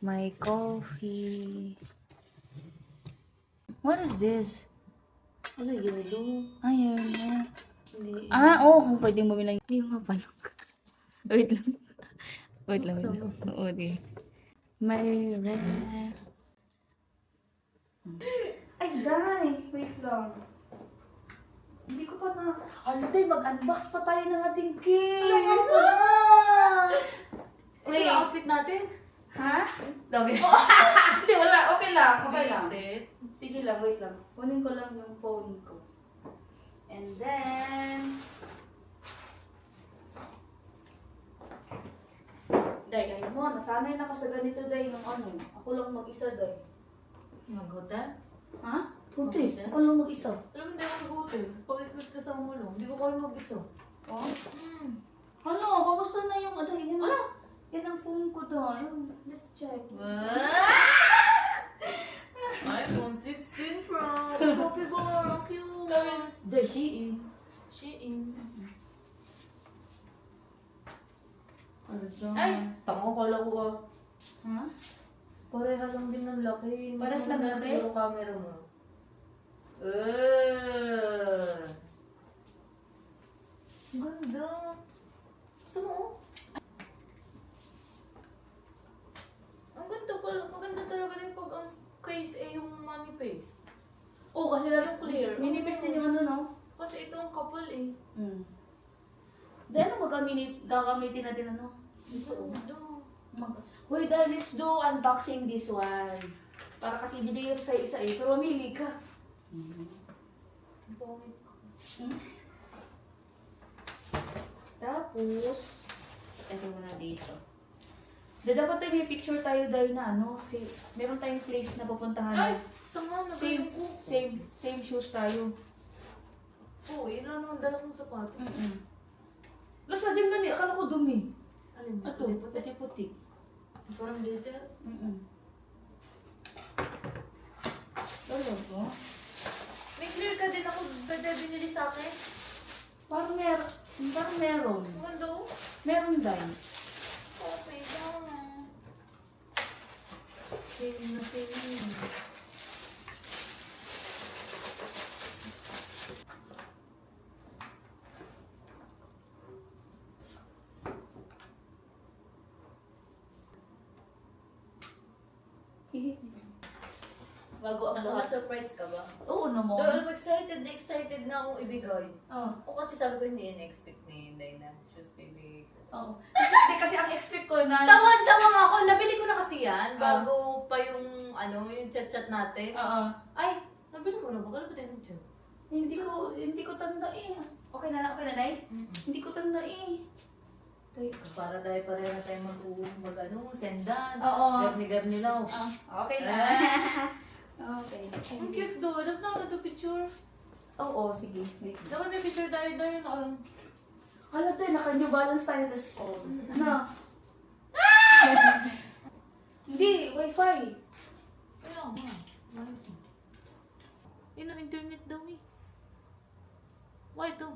My coffee. What is this? Ano, yellow? Ayun na. Hindi. Oo, kung pwedeng bumili lang. Ayun nga pala. Wait lang. Wait lang. Buksan mo. Oo, di. May red. Ay, Day! Wait lang. Hindi ko pa na... Ano, Day? Mag-unbox pa tayo ng ating cake! Ito yung outfit natin? Ha? Dami. Hindi, wala. Okay lang. Okay lang. Set. Sige lang, wait lang. Kunin ko lang yung phone ko. And then... Day, ayun mo. Nasanay na ako sa ganito, Day. Nung ano. Ako lang mag-isa, Day. Mag-hotel? Ha? Puti. Ako lang mag-isa. Alam mo, hindi ako nag-hotel. Pag ikot kasama mo lang, hindi ko kaya mag-isa. Oh? Hmm. Ano? Kamusta na yung... Ano? Yan, Ano? Yan ang phone ko, Day. Let's check. iPhone 16 Pro. Copy bar. Cute. Day, Shein. Shein. Ano dyan? Ay! Tango ko lang ko. Ha? Parehas lang din ng laki. Parehas lang maganda laki? yung camera mo. Ganda. Gusto mo? Ang ganda pala. Maganda talaga din pag ang case yung money face. Oo, kasi Yung clear. Ninipis din yung ano, no? Kasi ito ang couple eh. Hmm. Then, ano gagamitin natin, ano? Ito. Ito. Hoy, dahil let's do unboxing this one. Para kasi ibigay yung sa isa eh. Pero mamili ka. Ang pangit. Tapos, eto muna dito. Dapat tayo may picture tayo dahil na ano. Meron tayong place na pupuntahan. Ay! Tama, Same, nagaling ko. same shoes tayo. Oo, yun lang naman dala kong sapatos. Lasa din gani, akala ko dumi. Alin ba? Ito, puti-puti. Parang glitters. Lalo ko? May clear ka din ako. Pwede binili sa akin. Parang meron. Ang ganda oh. Meron din. Okay lang. Same na same. Bago ang lahat. Surprise ka ba? Oo naman. Dahil excited na akong ibigay. Oo. O kasi sabi ko hindi in-expect ni Inday na shoes baby. Oo. Kasi ang expect ko na... Tawa nga ako. Nabili ko na kasi yan. Bago pa yung yung chat-chat natin. Oo. Ay, nabili ko na. Bakit ba din yung chat? Hindi ko tanda eh. Okay na, Nay? Hindi ko tanda eh. Para tayo pareho na tayo sendan. Oo. Garni-garni lang. Okay na. Okay. Ang cute do. Alam na ako na picture. Oo, sige. Wait. Dapat may picture tayo dahil Hala tayo, naka-New Balance tayo tas phone. Ano? Hindi, wifi. Kaya nga. Yun ang internet daw eh. Why ito?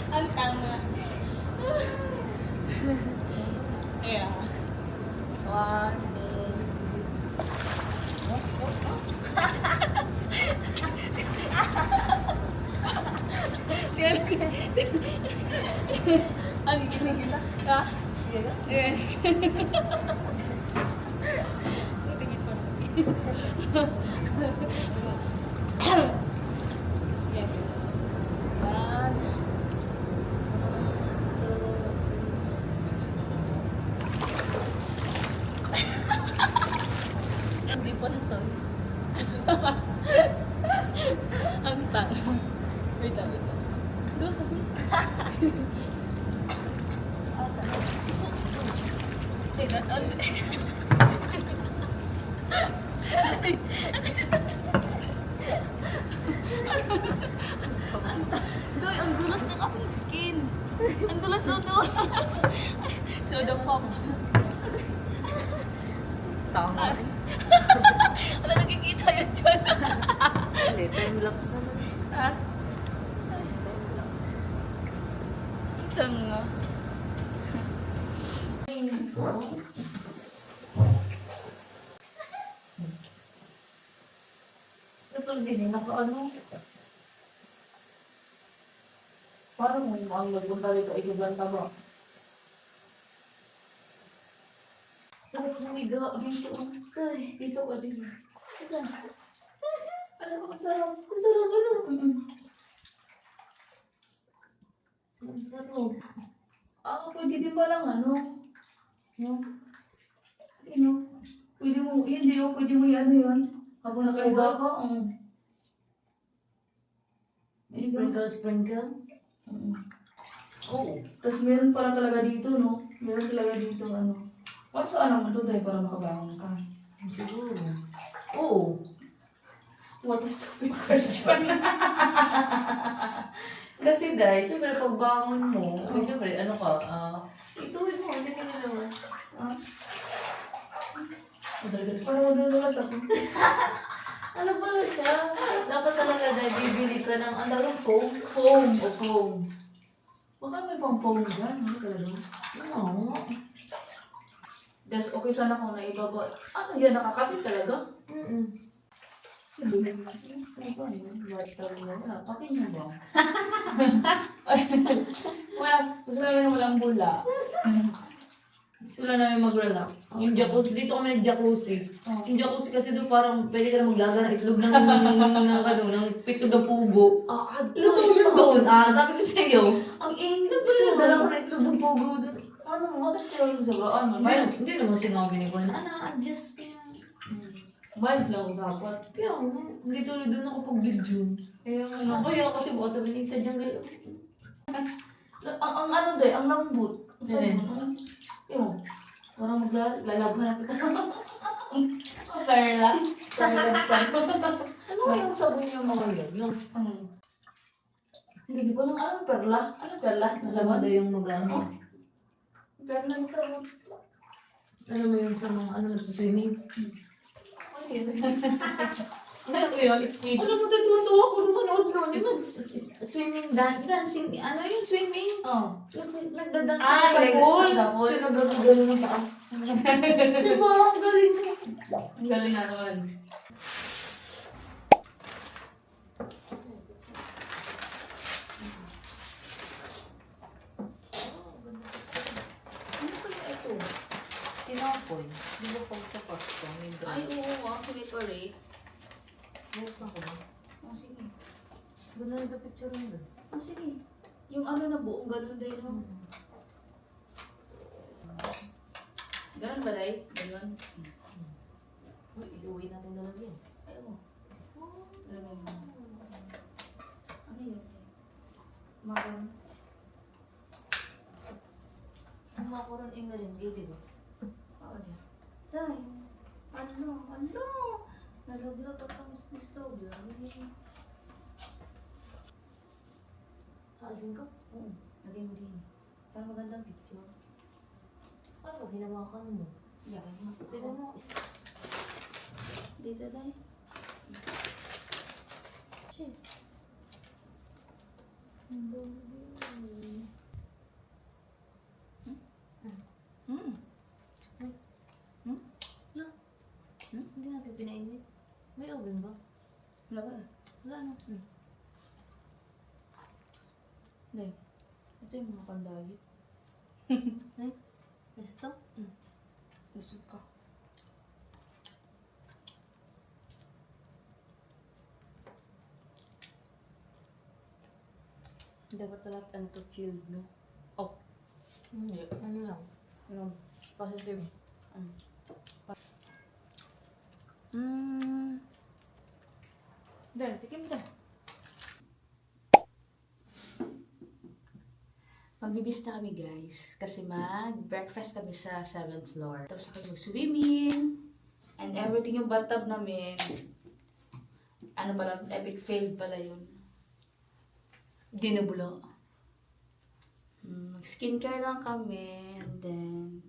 Ang tanga. Yeah. One, two. Ang ginigila. Ah. Yeah. Hindi pa na to. Ang tanga. Wait lang, wait lang. Dulas kasi. Doy, ang dulas ng aking skin. Ang dulas daw to. Soda pop. Tama. Wala nakikita yan dyan. Hindi, time-lapse naman. Ha? Tanga. Ito din, naka-ano. Parang may ang nagpunta dito ay sobrang taba. Sarap humiga dito. Ay, dito ka din. Ito. Alam mo, masarap. Masarap, ano? Masarap. Pwede din palang ano. Yung, ano, pwede mo, hindi o, pwede mo ano yun. Habang nakaliga ka, Sprinkle. Oo. Tapos meron pala talaga dito, no? Meron talaga dito, ano. Para saan naman ito, dahil para makabangon ka? Siguro. Oo. What a stupid question. Kasi dahil, syempre pagbangon mo, syempre, ano ka, ituloy mo, hindi ka na naman. Parang madudulas ako. Ano pala siya? Dapat talaga dahil bibili ka ng, ang tawag foam? Foam. Baka may pang phone dyan, ano talaga? Oo. That's okay sana kung naibaba. Ano yan, nakakapit talaga? Ano ba yun? Water mo na. Kapin mo ba? Wala, gusto namin walang bula. Gusto na namin mag-relax. Yung jacuzzi, dito kami nag-jacuzzi. Oh. Yung jacuzzi kasi doon parang pwede ka na maglaga ng itlog ng pitlog ng pugo. Luto mo doon. Sabi ko sa'yo. Ang init Siyempre, dala ko na itlog ng pugo doon. Ano, bakit kayo sa braan? Hindi naman sinabi ni Gwen, adjust ka. Mild lang dapat. Kaya nga, hindi tuloy doon ako pag-video. Kaya Ano kaya kasi baka sabihin sa diyang galaw. ang ano day, ang lambot. Eh. Yung, parang maglalaban natin. Ang perla. Ano yung sabon yung mga yun? Yung Hindi ko lang, ano perla? Ano perla? lamada yung mag-ano. Pero lang sa Ano mo yung sa mga ano nagsuswimming? ano yun? Ano ko yun? Speed. Alam mo, tutuwa ko nung manood nun. Yung swimming, dancing, ano yung swimming? Oh. Nagdadance Ah, sa like, pool. sa pool. Siya nagagagano ng paa. Diba? Ang galing mo. Ang galing nga naman. Ano kaya ito? Tinapoy. Di ba pag sa pasta? May Ay, dry. oo nga. Sige, pare. Buksan ko ba? Oh, sige. Ganda na picture mo doon. Oh, sige. Yung ano na buong ganun din, no? Ganun ba, Day? Ganun? Uy, iuwi natin na lang yan. Ayaw mo. Ganun. Ano yun? Maroon. Ang makuron yung merengue, di ba? Oo, di. Day. Ano? Nalaglag at ang strawberry. Alisin ko? Oo. Lagay mo din. Para magandang picture. Ano, hinawakan mo. Yakin mo. Tignan mo. Dito, Day. Shit. Hindi natin pinainit. May oven ba? Wala ka. Wala na. Day. Ito yung mga pandayit. Ay, esto? Gusto ka. Dapat pala ano to chilled, no? Oh. Hindi. Ano lang? Ano? Positive. Day, tikim ka. Magbibista kami guys kasi mag-breakfast kami sa 7th floor. Tapos kami mag-swimming and everything yung bathtub namin. Ano pala, epic fail pala yun. Dinubulo. Mag-skincare lang kami and then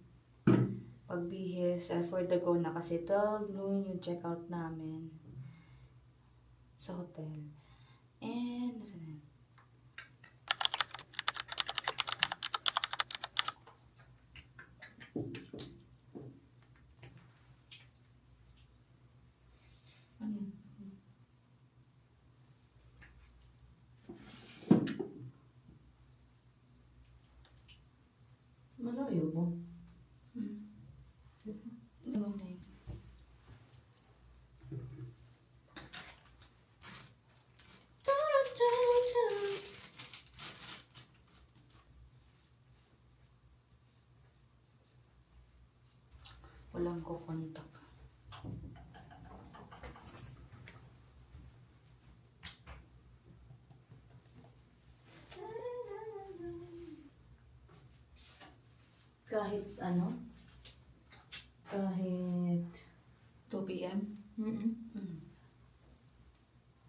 pagbihis and for the go na kasi 12 noon yung checkout namin sa hotel. And, nasa na yun? Ano yun? Malayo mo. Ewan na yun. Walang kukontak. Kahit ano? Kahit... 2 p.m.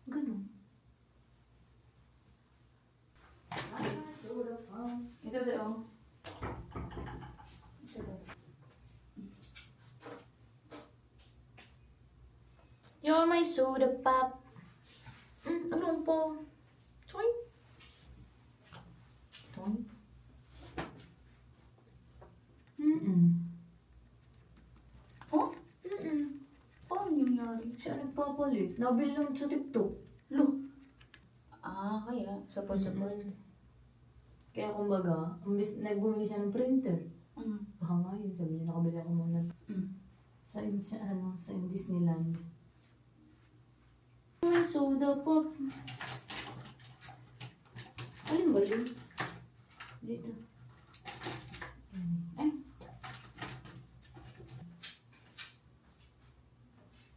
Ganun. Ito de oh. Ito de. You're my soda pop. Ano po? Choy? Choy? Oh? Paano nangyari? Siya nagpapalit. Nabili lang sa TikTok. Lo. Ah, kaya. Support. Kaya kumbaga, nagbumili siya ng printer. Baka nga yun, sabi niya, nakabili ako muna. Sa Disneyland. Ay, soda pop. Alin ba yun? Dito. Ay.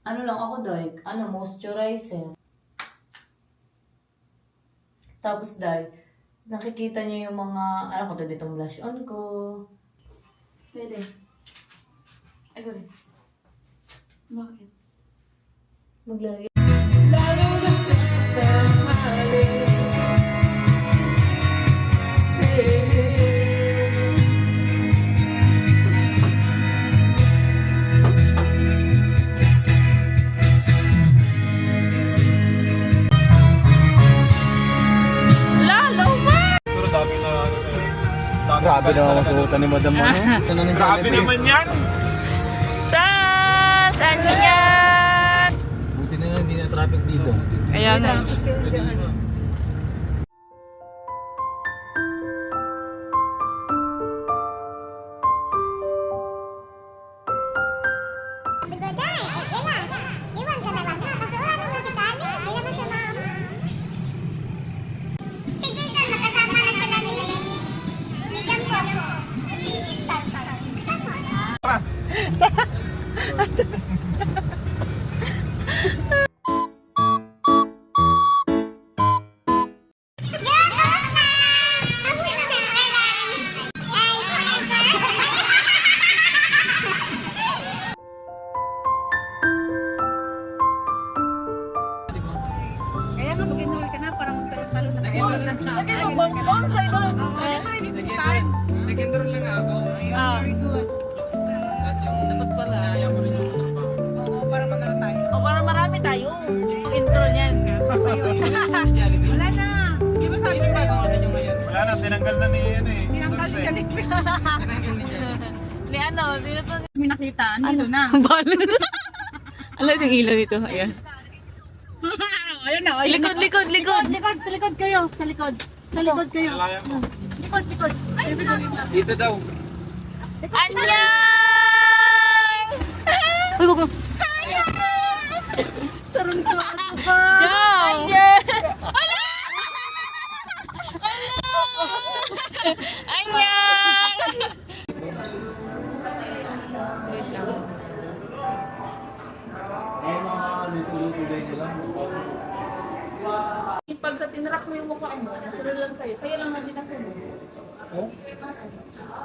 Ano lang ako, Day? Moisturizer. Tapos, Day, nakikita niyo yung mga, ano ko to, ditong blush on ko. Pwede. Ay, sorry. Bakit? Maglagay. Grabe naman ang suotan ni Madam ano. Grabe naman yan! Franz! Ano yan? Buti na lang hindi na traffic dito. Kaya nga. Kaya nga mag-enroll ka na para magkaroon na. Nag-enroll lang siya. Nag-bounce sa'yo doon. That's why bibutan. Nag-enroll lang ako. Very good. Tapos yung dapat pala, ayaw ko rin yung trabaho. Oo, para magkaroon tayo. O, para marami tayo. Intro niyan. Sa'yo. Wala na. Di ba sabi ko sa'yo? Wala na, tinanggal na ni ano eh. Tinanggal si Jollibee. Ni ano, dito to. May nakita, andito na. Balo. Alam yung ilaw dito. Ayan. Ayun na, ayun na. Likod. Likod, sa likod kayo. Sa likod. Sa likod kayo. Alaya mo. Likod. Dito daw. Annyeong! Uy, wag mo. Tarun ko. Diyan! Annyeong! Ay, luto-luto guys sila. Pagka tinrack mo yung mukha mo, nasunod lang sa'yo. Sa'yo lang natin nasunod. Oh?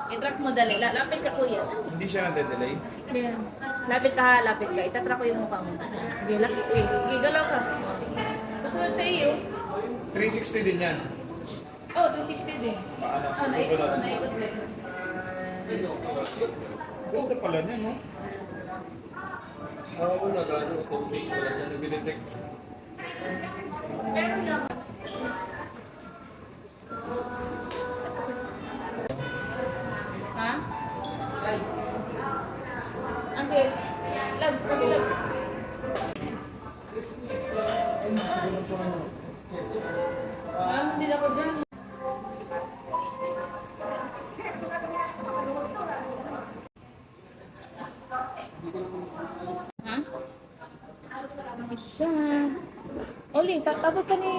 I-track mo dali. Lapit ka kuya. Hindi siya nade-delay? Yan. Lapit ka. Itatrack ko yung mukha mo. Sige, lapit. Gigalaw ka. Susunod sa iyo. 360 din yan. Oh, 360 din. Paano? Naikot din. Ganda pala niya, no? Oo, nagano. Wala siya nag-detect. Ha? Okay. Love. Hindi na ako dyan. Ha? Pizza. Oli, tabad ka ni...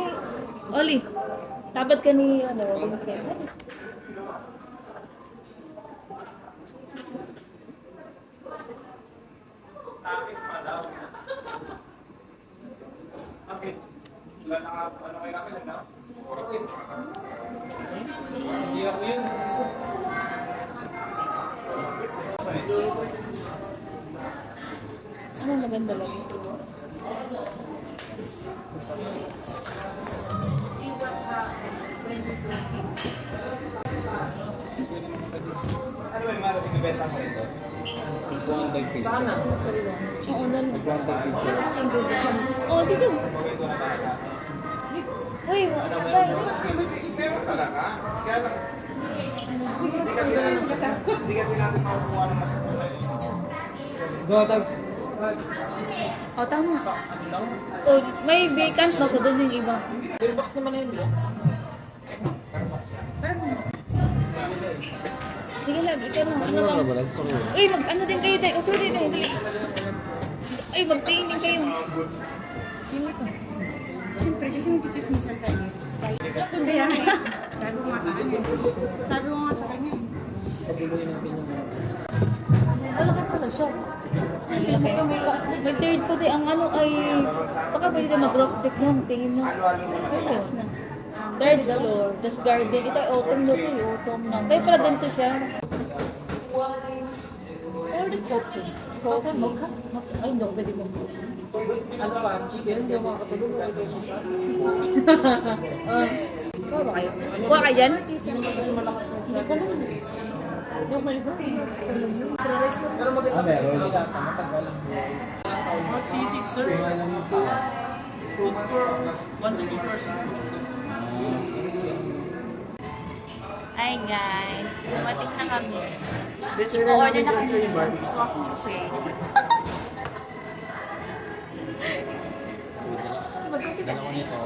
Oli, tabad ka ni... Ano, Okay. Wala na ano kayo namin na? Hindi ako yun. ano maganda lang? Ano ba yung mga pinibenta mo rito? 200 pesos. Sana? Oo, dali. 200 pesos. Oh, dito. Uy, Sala ka? Kaya lang. Hindi kasi natin makukuha ng mas. Go, tag. oh, tama. Oh, may vacant no, so doon yung iba. Box naman na yun, bro. Sige lang, ikaw na. Ano lang. Uy, mag-ano din kayo dahil. Oh, sorry na. Uy, mag-tingin din kayo. Siyempre, kasi magkichismisan tayo. Hindi yan. Sabi ko nga sa kanya. Malaki pala siya. May third pa din. Ang ano ay... Baka pwede mag-rough deck lang. Tingin mo. Pwede na. Third floor. Tapos garden. Ito ay autumn na ito. Autumn na. Kaya pala ganito siya. Or the coffee. Coffee. Ay, hindi ako pwede mo. Ano ba? Chicken? Hindi ako makakatulog. Kuha ba kayo? Kuha kayo dyan? Hindi ko lang. Hindi ako maligo. Meron. Magsisig, sir. 1 to 2 person. Hi guys, dumating na kami. Dessert na Order natin na dyan kami sa iba. ng coffee. Dalawa nito.